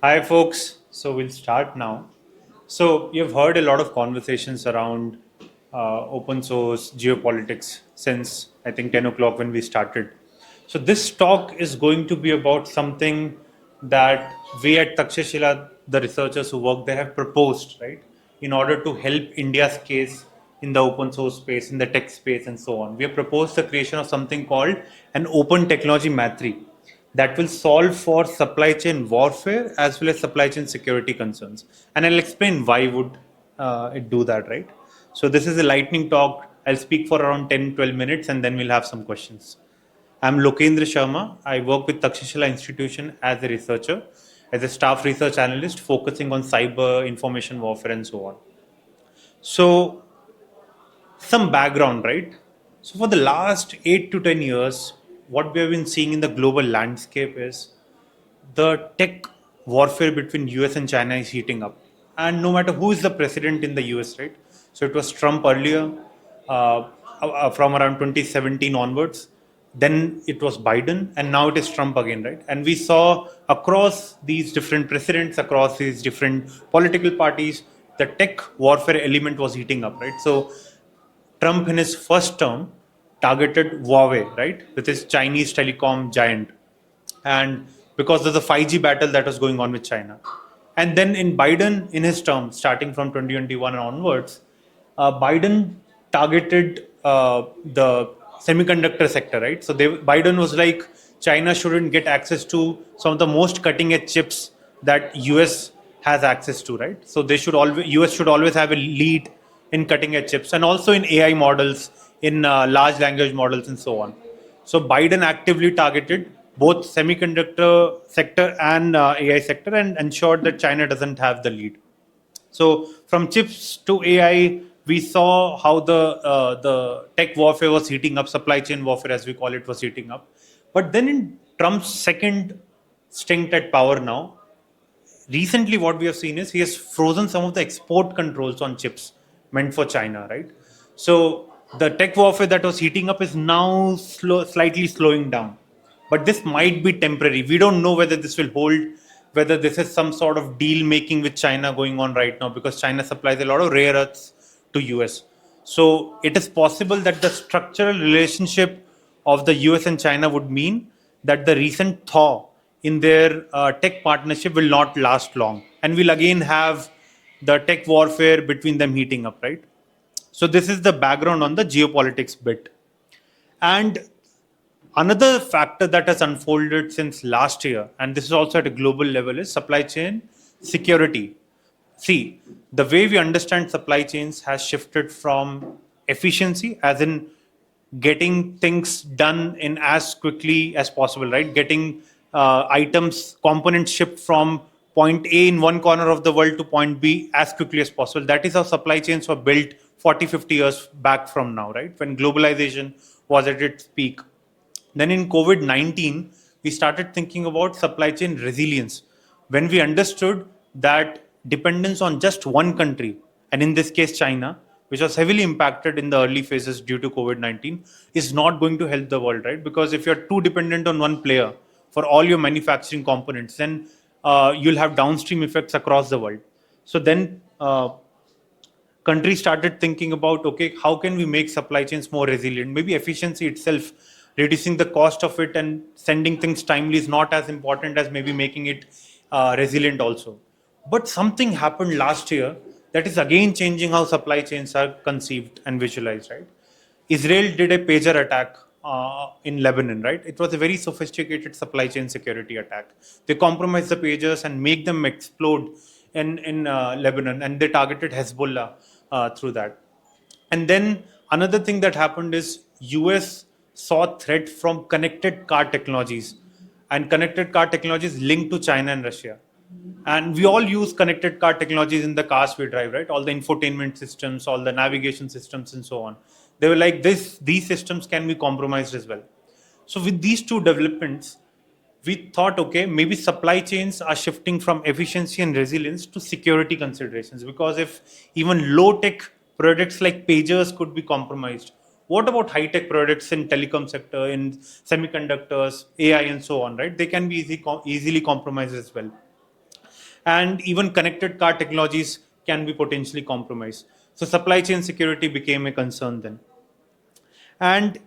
Hi, folks. So we'll start now. So you've heard a lot of conversations around open source geopolitics since I think 10 o'clock when we started. So this talk is going to be about something that we at Takshashila, the researchers who work there, have proposed, right, in order to help India's case in the open source space, in the tech space, and so on. We have proposed the creation of something called an Open Technology Maitri that will solve for supply chain warfare as well as supply chain security concerns. And I'll explain why would it do that, right? So this is a lightning talk. I'll speak for around 10, 12 minutes and then we'll have some questions. I'm Lokendra Sharma. I work with Takshashila Institution as a researcher, as a staff research analyst focusing on cyber information warfare and so on. So some background, right? So for the last 8 to 10 years, what we have been seeing in the global landscape is the tech warfare between US and China is heating up. And no matter who is the president in the US, right? So it was Trump earlier, from around 2017 onwards. Then it was Biden, and now it is Trump again, right? And we saw across these different presidents, across these different political parties, the tech warfare element was heating up, right? So Trump, in his first term, targeted Huawei, right, with his Chinese telecom giant, and because of the 5G battle that was going on with China. And then in Biden, in his term, starting from 2021 and onwards, Biden targeted the semiconductor sector, right? So Biden was like, China shouldn't get access to some of the most cutting edge chips that US has access to, right? So they should always, US should always have a lead in cutting edge chips and also in AI models, in large language models, and so on. So Biden actively targeted both semiconductor sector and AI sector and ensured that China doesn't have the lead. So from chips to AI, we saw how the tech warfare was heating up, supply chain warfare as we call it was heating up. But then in Trump's second stint at power now, recently what we have seen is he has frozen some of the export controls on chips meant for China, right? So the tech warfare that was heating up is now slightly slowing down. But this might be temporary. We don't know whether this will hold, whether this is some sort of deal making with China going on right now, because China supplies a lot of rare earths to US. So it is possible that the structural relationship of the US and China would mean that the recent thaw in their tech partnership will not last long, and we'll again have the tech warfare between them heating up, right? So this is the background on the geopolitics bit. And another factor that has unfolded since last year, and this is also at a global level, is supply chain security. See, the way we understand supply chains has shifted from efficiency, as in getting things done in as quickly as possible, right? Getting items, components shipped from point A in one corner of the world to point B as quickly as possible. That is how supply chains were built 40, 50 years back from now, right? When globalization was at its peak. Then in COVID 19, we started thinking about supply chain resilience when we understood that dependence on just one country, and in this case, China, which was heavily impacted in the early phases due to COVID 19, is not going to help the world, right? Because if you're too dependent on one player for all your manufacturing components, then you'll have downstream effects across the world. So then countries started thinking about, okay, how can we make supply chains more resilient? Maybe efficiency itself, reducing the cost of it and sending things timely is not as important as maybe making it resilient also. But something happened last year that is again changing how supply chains are conceived and visualized, right? Israel did a pager attack in Lebanon, right? It was a very sophisticated supply chain security attack. They compromised the pagers and make them explode in Lebanon, and they targeted Hezbollah through that. And then another thing that happened is US saw threat from connected car technologies, and connected car technologies linked to China and Russia. And we all use connected car technologies in the cars we drive, right? All the infotainment systems, all the navigation systems, and so on. They were like, these systems can be compromised as well. So with these two developments, we thought, okay, maybe supply chains are shifting from efficiency and resilience to security considerations. Because if even low tech products like pagers could be compromised, what about high tech products in telecom sector, in semiconductors, AI, and so on, right? They can be easily compromised as well. and even connected car technologies can be potentially compromised. So supply chain security became a concern then. And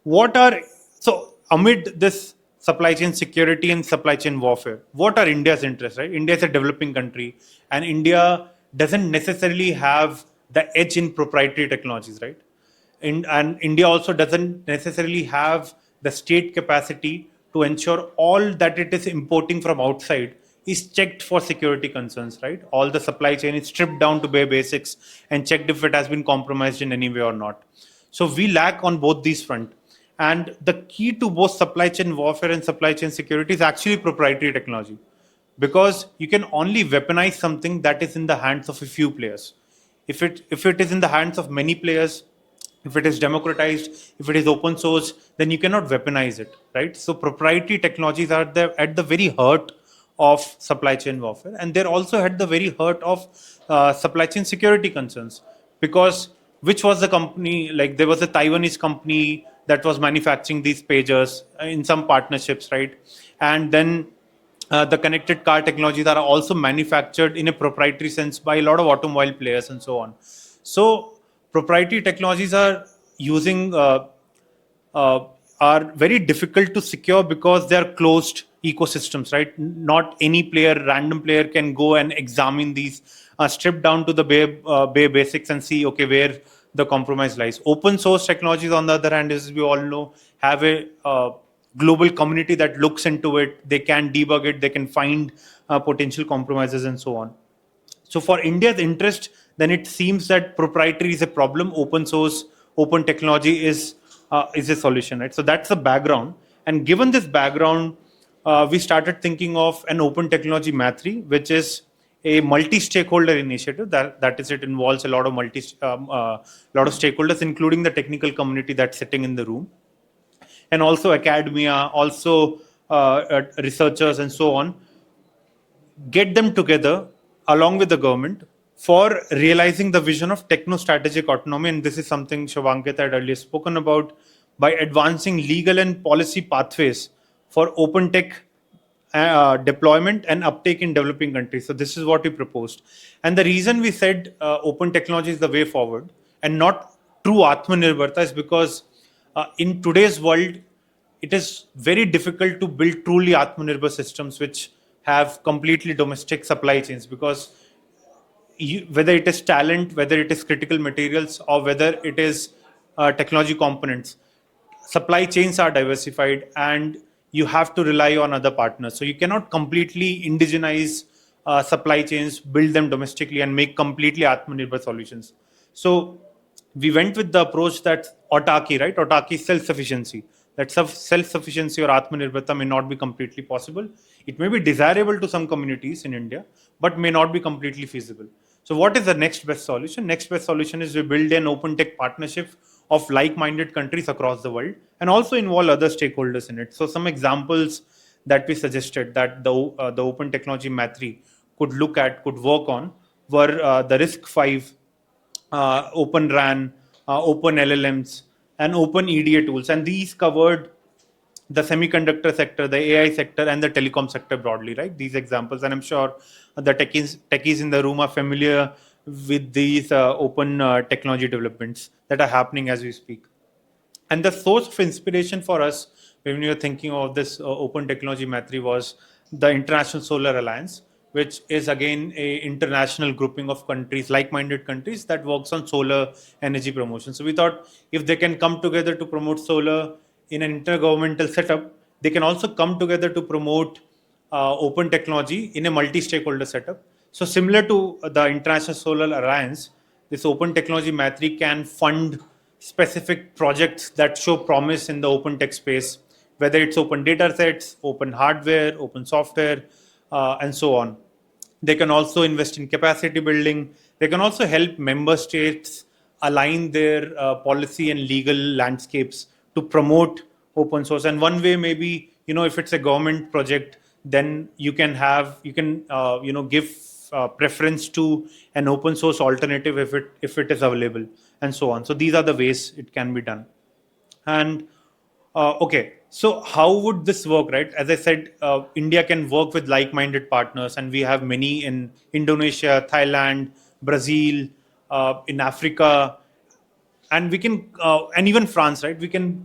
what are so amid this supply chain security and supply chain warfare, what are India's interests, right? India is a developing country, and India doesn't necessarily have the edge in proprietary technologies, right? And India also doesn't necessarily have the state capacity to ensure all that it is importing from outside is checked for security concerns, right? All the supply chain is stripped down to bare basics and checked if it has been compromised in any way or not. So we lack on both these fronts. And the key to both supply chain warfare and supply chain security is actually proprietary technology, because you can only weaponize something that is in the hands of a few players. If it is in the hands of many players, if it is democratized, if it is open source, then you cannot weaponize it, right? So proprietary technologies are at the very heart of supply chain warfare, and they're also at the very heart of supply chain security concerns. Because which was the company, like there was a Taiwanese company that was manufacturing these pagers in some partnerships, right? And then the connected car technologies are also manufactured in a proprietary sense by a lot of automobile players and so on. So proprietary technologies are using uh, are very difficult to secure because they are closed ecosystems, right? Not any player, random player, can go and examine these, strip down to the bare basics and see, okay, where the compromise lies. Open source technologies, on the other hand, as we all know, have a global community that looks into it. They can debug it, they can find potential compromises and so on. So for India's interest, then it seems that proprietary is a problem, open source, open technology is a solution, right? So that's the background. And given this background, we started thinking of an Open Technology Maitri, which is a multi-stakeholder initiative. That is, it involves a lot of lot of stakeholders, including the technical community that's sitting in the room, and also academia, also researchers, and so on. Get them together along with the government for realizing the vision of techno-strategic autonomy. And this is something Shavankit had earlier spoken about, by advancing legal and policy pathways for open tech deployment and uptake in developing countries. So this is what we proposed. And the reason we said open technology is the way forward and not true Atmanirbharta is because in today's world, it is very difficult to build truly Atmanirbhar systems which have completely domestic supply chains, because whether it is talent, whether it is critical materials, or whether it is technology components, supply chains are diversified and you have to rely on other partners. So you cannot completely indigenize supply chains, build them domestically, and make completely Atmanirbhar solutions. So we went with the approach that autarky, right? Autarky, self-sufficiency. That self-sufficiency or Atmanirbharta may not be completely possible. It may be desirable to some communities in India, but may not be completely feasible. So what is the next best solution? Next best solution is we build an open tech partnership of like-minded countries across the world and also involve other stakeholders in it. So some examples that we suggested that the Open Technology Maitri could work on were the Risk 5, Open RAN, Open LLMs, and Open EDA tools. And these covered the semiconductor sector, the AI sector, and the telecom sector broadly, right? These examples, and I'm sure the techies in the room are familiar with these open technology developments that are happening as we speak. And the source of inspiration for us when we were thinking of this Open Technology Maitri was the International Solar Alliance, which is again a international grouping of countries, like-minded countries that works on solar energy promotion. So we thought if they can come together to promote solar in an intergovernmental setup, they can also come together to promote open technology in a multi-stakeholder setup. So similar to the International Solar Alliance, this Open Technology Maitri can fund specific projects that show promise in the open tech space, whether it's open data sets, open hardware, open software, and so on. They can also invest in capacity building. They can also help member states align their policy and legal landscapes to promote open source. And one way maybe, if it's a government project, then you can give preference to an open source alternative if it is available, and so on. So these are the ways it can be done. And okay, So how would this work, right? As I said, India can work with like-minded partners, and we have many in Indonesia, Thailand, Brazil, in Africa, and we can and even France, right?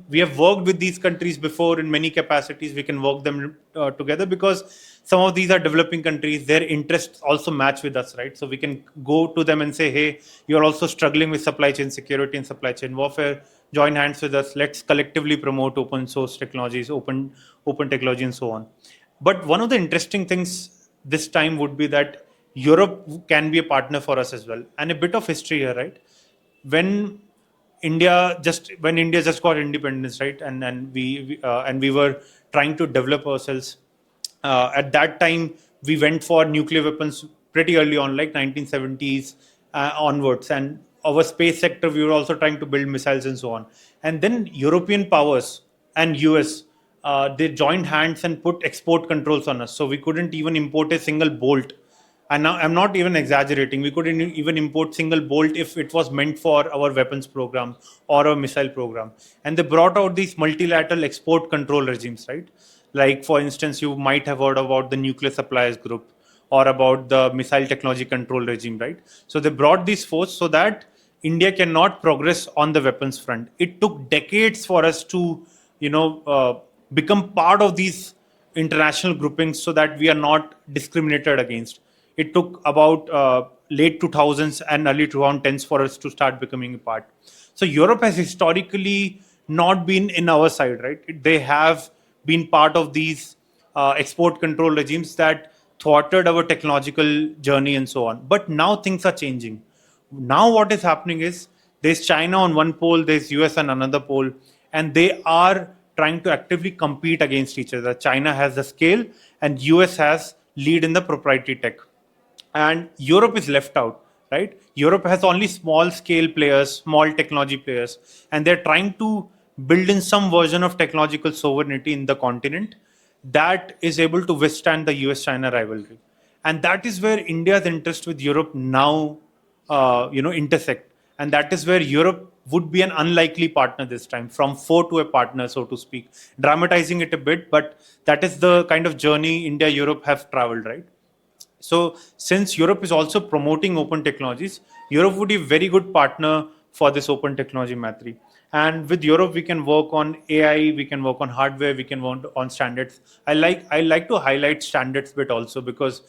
We have worked with these countries before in many capacities. We can work them together because some of these are developing countries. Their interests also match with us, right? So we can go to them and say, hey, you're also struggling with supply chain security and supply chain warfare. Join hands with us. Let's collectively promote open source technologies, open technology, and so on. But one of the interesting things this time would be that Europe can be a partner for us as well. And a bit of history here, right? when when India just got independence, right? And we were trying to develop ourselves. At that time, we went for nuclear weapons pretty early on, like 1970s onwards. And our space sector, we were also trying to build missiles and so on. And then European powers and US, they joined hands and put export controls on us. So we couldn't even import a single bolt. And now I'm not even exaggerating. We couldn't even import single bolt if it was meant for our weapons program or a missile program. And they brought out these multilateral export control regimes, right? Like, for instance, you might have heard about the Nuclear Suppliers Group or about the Missile Technology Control Regime, right? So they brought these force so that India cannot progress on the weapons front. It took decades for us to, become part of these international groupings so that we are not discriminated against. It took about late 2000s and early 2010s for us to start becoming a part. So Europe has historically not been in our side, right? They have been part of these export control regimes that thwarted our technological journey and so on. But now things are changing. Now what is happening is there's China on one pole, there's US on another pole, and they are trying to actively compete against each other. China has the scale, and US has lead in the proprietary tech, and Europe is left out, right? Europe has only small scale players, small technology players, and they're trying to build in some version of technological sovereignty in the continent that is able to withstand the US China rivalry. And that is where India's interest with Europe now intersect. And that is where Europe would be an unlikely partner this time, from foe to a partner, so to speak, dramatizing it a bit, but that is the kind of journey India Europe have traveled, right? So, since Europe is also promoting open technologies, Europe would be a very good partner for this open technology Maitri. And with Europe, we can work on AI, we can work on hardware, we can work on standards. I like to highlight standards bit also because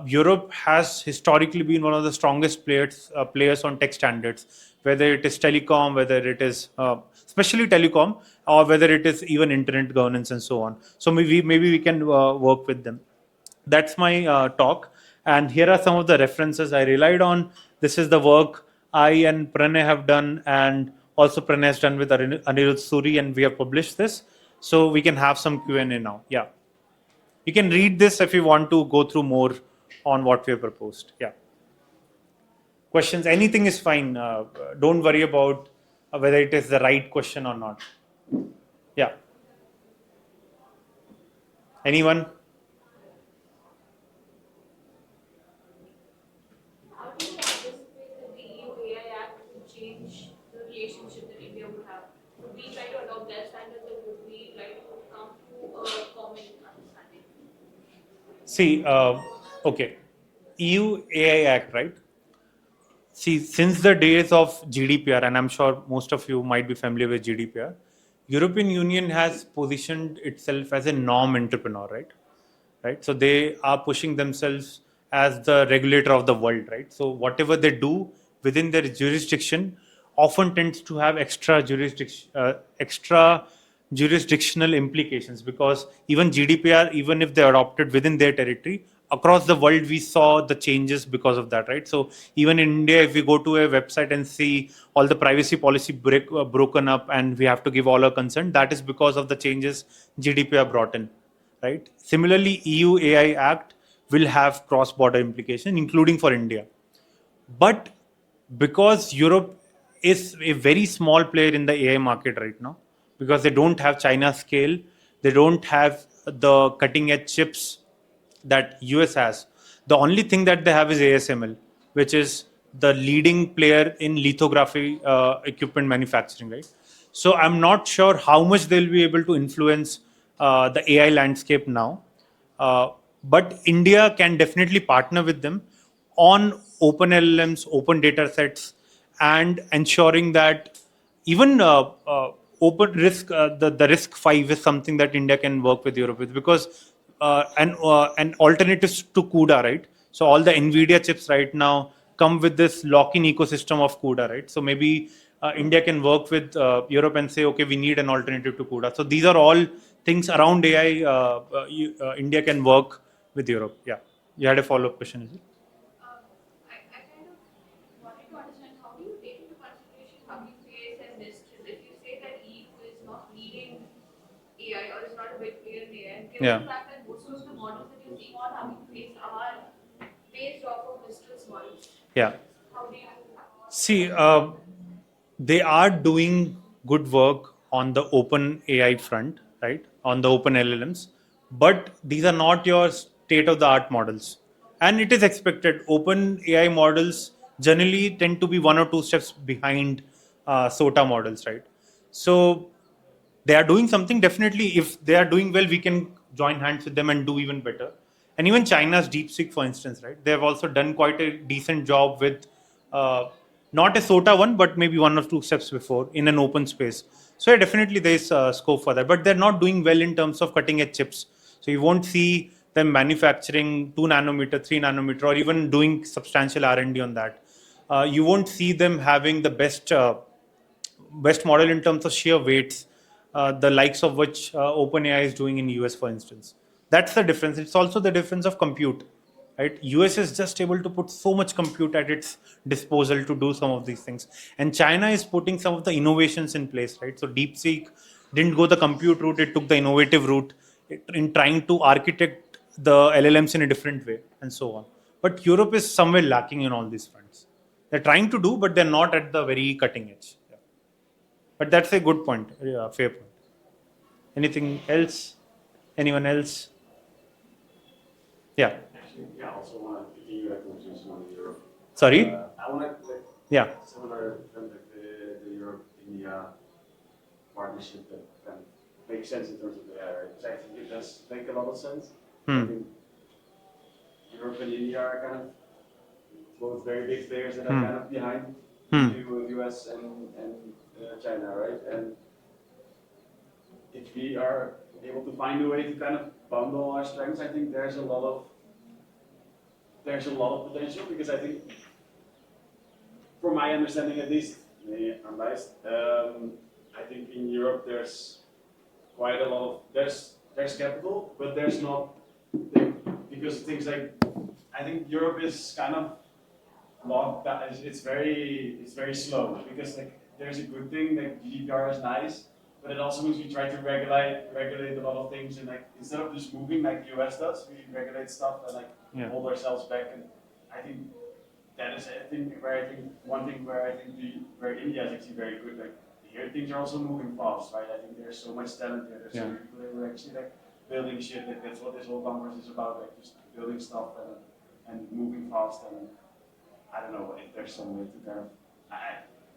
Europe has historically been one of the strongest players on tech standards, whether it is telecom, whether it is especially telecom, or whether it is even internet governance and so on. So maybe we can work with them. That's my talk. And here are some of the references I relied on. This is the work I and Pranay have done, and also Pranay has done with Anirudh Suri, and we have published this. So we can have some Q&A now. Yeah. You can read this if you want to go through more on what we have proposed. Yeah. Questions, anything is fine. Don't worry about whether it is the right question or not. Yeah. Anyone? How do you anticipate that the EU AI Act will change the relationship that India would have? Would we try to adopt their standards or would we try to come to a common understanding? See, okay. EU AI Act, right? See, since the days of GDPR, and I'm sure most of you might be familiar with GDPR, European Union has positioned itself as a norm entrepreneur, right? Right. So they are pushing themselves as the regulator of the world, right? So whatever they do within their jurisdiction often tends to have extra jurisdictional implications, because even GDPR, even if they adopted within their territory, across the world we saw the changes because of that, right? So even in India, if we go to a website and see all the privacy policy broken up and we have to give all our consent, that is because of the changes GDPR brought in, right? Similarly, EU AI Act will have cross-border implication, including for India. But because Europe is a very small player in the AI market right now, because they don't have China scale, they don't have the cutting edge chips that US has. The only thing that they have is ASML, which is the leading player in lithography equipment manufacturing, right? So I'm not sure how much they'll be able to influence the AI landscape now. But India can definitely partner with them on open LLMs, open data sets, and ensuring that even open risk, the risk five is something that India can work with Europe with, because an alternatives to CUDA, right? So all the NVIDIA chips right now come with this lock-in ecosystem of CUDA, right? So maybe India can work with Europe and say, okay, we need an alternative to CUDA. So these are all things around AI. India can work with Europe. Yeah, you had a follow-up question, is it? I kind of wanted to understand how do you take into consideration how you face and Mistral if you say that EU is not leading AI or is not a big player in AI, and given Yeah. the fact that most of the models that you're seeing on having faced are based off of Mistral's models, Yeah. how do you? See, they are doing good work on the open AI front, right? On the open LLMs, but these are not your state of the art models. And it is expected. Open AI models generally tend to be one or two steps behind SOTA models, right? So they are doing something. Definitely, if they are doing well, we can join hands with them and do even better. And even China's DeepSeek, for instance, right, they have also done quite a decent job with uh, not a SOTA one, but maybe one or two steps before in an open space. So yeah, definitely there is scope for that, but they're not doing well in terms of cutting edge chips. So you won't see them manufacturing 2 nanometer, 3 nanometer, or even doing substantial R&D on that. You won't see them having the best model in terms of sheer weights, the likes of which OpenAI is doing in US, for instance. That's the difference. It's also the difference of compute, right? US is just able to put so much compute at its disposal to do some of these things, and China is putting some of the innovations in place, right? So DeepSeek didn't go the compute route; it took the innovative route in trying to architect the LLMs in a different way, and so on. But Europe is somewhere lacking in all these fronts. They're trying to do, but they're not at the very cutting edge. Yeah. But that's a good point. Yeah, fair point. Anything else? Anyone else? Yeah. Actually, yeah, I also want to continue that conversation on Europe. Sorry? I want to like Yeah. similar from like the Europe India partnership that kind of makes sense in terms of the AI, right? Because I think it does make a lot of sense. I think Europe and India are kind of both very big players that are kind of behind the US and China, right? And if we are able to find a way to kind of bundle our strengths, I think there's a lot of potential, because I think, from my understanding at least, maybe I'm biased, I think in Europe there's quite a lot of there's capital, but there's not, because things like, I think Europe is kind of locked down. It's very slow, because like there's a good thing, like GDPR is nice, but it also means we try to regulate a lot of things, and like instead of just moving like the US does, we regulate stuff and like hold ourselves back. And I think that is a thing where I think where India is actually very good. Like here things are also moving fast, right? I think there's so much talent here. There's so many people who are actually like building shit. Like that's what this whole conference is about, like just building stuff and moving fast. And I don't know if there's some way to kind of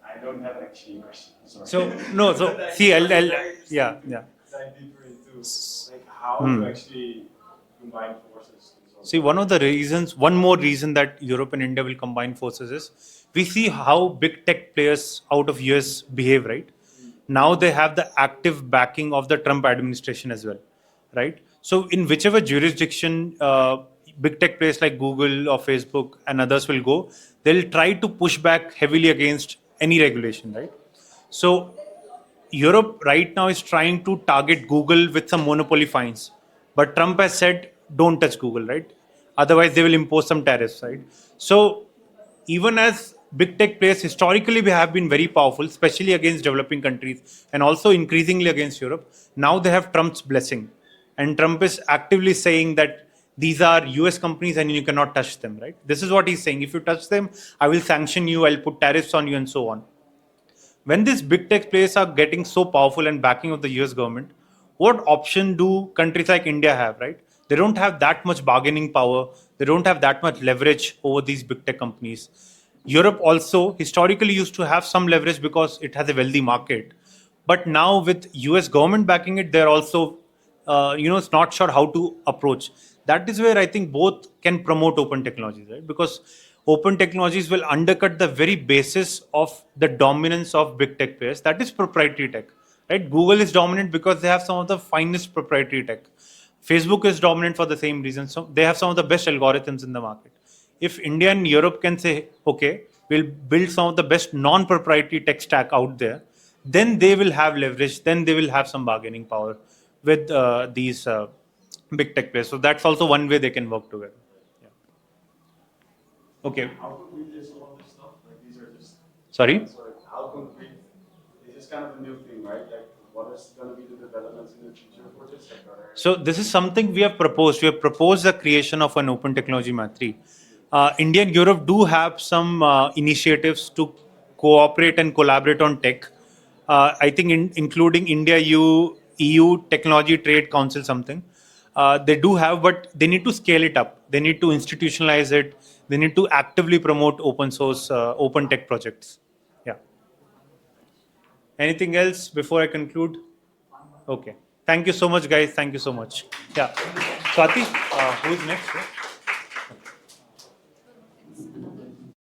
I don't have actually a question. Sorry. So no, so see, I'll yeah, yeah. Dive deeper into like how to actually combine forces. See, one more reason that Europe and India will combine forces is we see how big tech players out of US behave, right? Now they have the active backing of the Trump administration as well, right? So in whichever jurisdiction big tech players like Google or Facebook and others will go, they'll try to push back heavily against any regulation, right? So Europe right now is trying to target Google with some monopoly fines, but Trump has said don't touch Google, right? Otherwise, they will impose some tariffs, right? So even as big tech players historically we have been very powerful, especially against developing countries and also increasingly against Europe. Now they have Trump's blessing, and Trump is actively saying that these are US companies and you cannot touch them, right? This is what he's saying. If you touch them, I will sanction you, I'll put tariffs on you, and so on. When these big tech players are getting so powerful and backing of the US government, what option do countries like India have, right? They don't have that much bargaining power. They don't have that much leverage over these big tech companies. Europe also historically used to have some leverage because it has a wealthy market. But now with US government backing it, they're also, it's not sure how to approach. That is where I think both can promote open technologies, right? Because open technologies will undercut the very basis of the dominance of big tech players. That is proprietary tech, right? Google is dominant because they have some of the finest proprietary tech. Facebook is dominant for the same reason. So they have some of the best algorithms in the market. If India and Europe can say, okay, we'll build some of the best non-proprietary tech stack out there, then they will have leverage, then they will have some bargaining power with these big tech players. So that's also one way they can work together. Yeah. Okay. How concrete is all of this stuff? Like these are just. Sorry? Sorry. How concrete? This is kind of a new thing, right? Like, what is going to be the developments in the future for this sector? So this is something we have proposed. We have proposed the creation of an Open Technology Maitri. India and Europe do have some initiatives to cooperate and collaborate on tech. I think including India, EU Technology Trade Council, something. They do have, but they need to scale it up. They need to institutionalize it. They need to actively promote open source, open tech projects. Yeah. Anything else before I conclude? Okay. Thank you so much, guys. Thank you so much. Yeah. Swati, who's next?